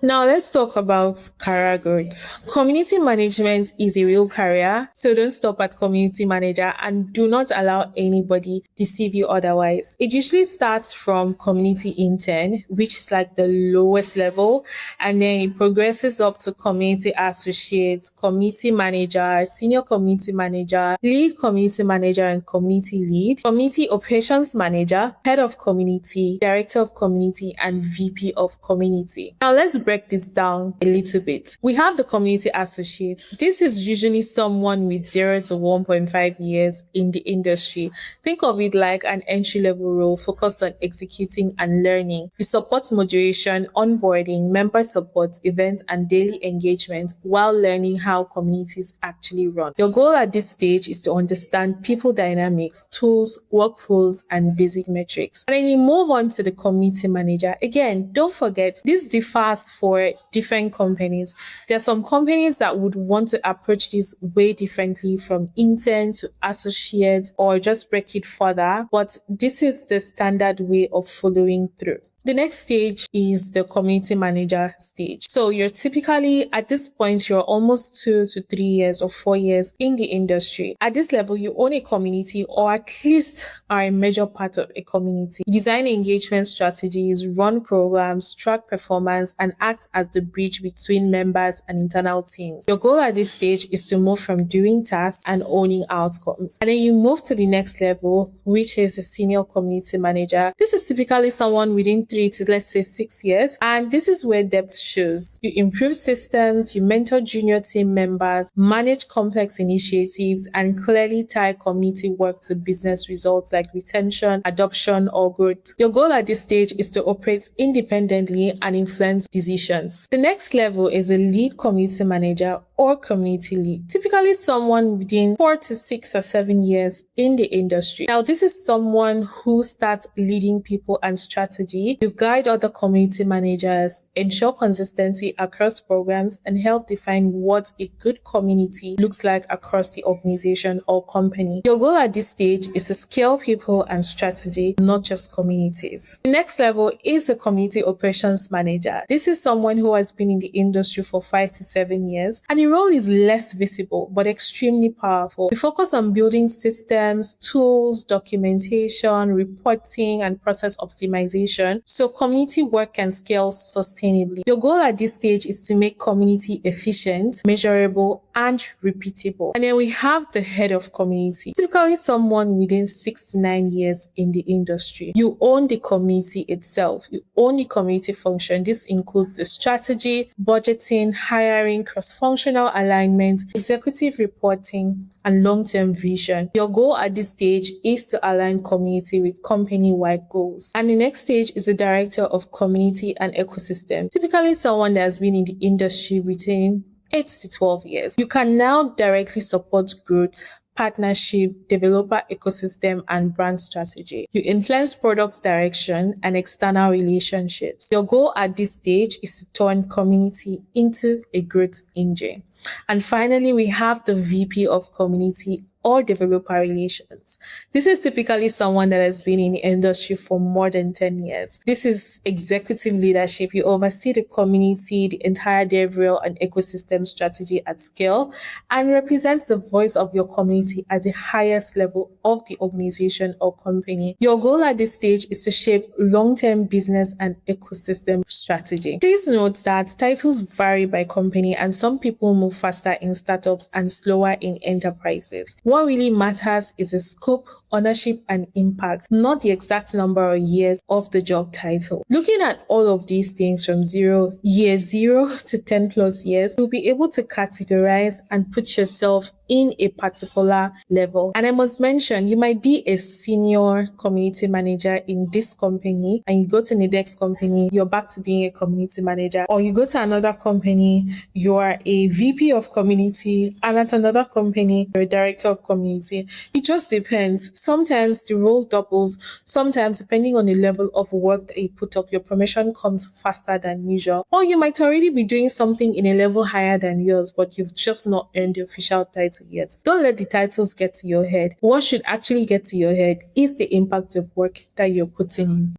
Now let's talk about career growth. Community management is a real career, so don't stop at community manager and do not allow anybody deceive you otherwise. It usually starts from community intern, which is like the lowest level, and then it progresses up to community associate, community manager, senior community manager, lead community manager and community lead, community operations manager, head of community, director of community, and VP of community. Now let's break this down a little bit. We have the community associate. This is usually someone with 0 to 1.5 years in the industry. Think of it like an entry level role focused on executing and learning. You support moderation, onboarding, member support, events, and daily engagement while learning how communities actually run. Your goal at this stage is to understand people dynamics, tools, workflows, and basic metrics. And then you move on to the community manager. Again, don't forget, this differs for different companies. There are some companies that would want to approach this way differently from intern to associate or just break it further, but this is the standard way of following through. The next stage is the community manager stage. So you're typically at this point, you're almost 2 to 3 years or 4 years in the industry. At this level, you own a community or at least are a major part of a community. Design engagement strategies, run programs, track performance, and act as the bridge between members and internal teams. Your goal at this stage is to move from doing tasks and owning outcomes. And then you move to the next level, which is a senior community manager. This is typically someone within 3 to let's say 6 years. And this is where depth shows. You improve systems, you mentor junior team members, manage complex initiatives, and clearly tie community work to business results like retention, adoption, or growth. Your goal at this stage is to operate independently and influence decisions. The next level is a lead community manager or community lead, typically someone within 4 to 6 or 7 years in the industry. Now, this is someone who starts leading people and strategy. You guide other community managers, ensure consistency across programs, and help define what a good community looks like across the organization or company. Your goal at this stage is to scale people and strategy, not just communities. The next level is a community operations manager. This is someone who has been in the industry for 5 to 7 years, and the role is less visible but extremely powerful. We focus on building systems, tools, documentation, reporting, and process optimization so community work can scale sustainably. Your goal at this stage is to make community efficient, measurable, and repeatable. And then we have the head of community, typically someone within 6 to 9 years in the industry. You own the community itself. You own the community function. This includes the strategy, budgeting, hiring, cross-functional alignment, executive reporting, and long-term vision. Your goal at this stage is to align community with company-wide goals. And the next stage is the director of community and ecosystem, typically someone that has been in the industry within 8 to 12 years. You can now directly support growth, partnership, developer ecosystem, and brand strategy. You influence product direction and external relationships. Your goal at this stage is to turn community into a growth engine. And finally, we have the VP of community or developer relations. This is typically someone that has been in the industry for more than 10 years. This is executive leadership. You oversee the community, the entire DevRel and ecosystem strategy at scale, and represents the voice of your community at the highest level of the organization or company. Your goal at this stage is to shape long-term business and ecosystem strategy. Please note that titles vary by company, and some people move faster in startups and slower in enterprises. What really matters is the scope, ownership, and impact, not the exact number of years of the job title. Looking at all of these things from year zero to 10 plus years, you'll be able to categorize and put yourself in a particular level. And I must mention, you might be a senior community manager in this company, and you go to the next company, you're back to being a community manager, or you go to another company, you are a VP of community, and at another company, you're a director of community. It just depends. Sometimes the role doubles. Sometimes, depending on the level of work that you put up, your promotion comes faster than usual. Or you might already be doing something in a level higher than yours, but you've just not earned the official title yet. Don't let the titles get to your head. What should actually get to your head is the impact of work that you're putting in.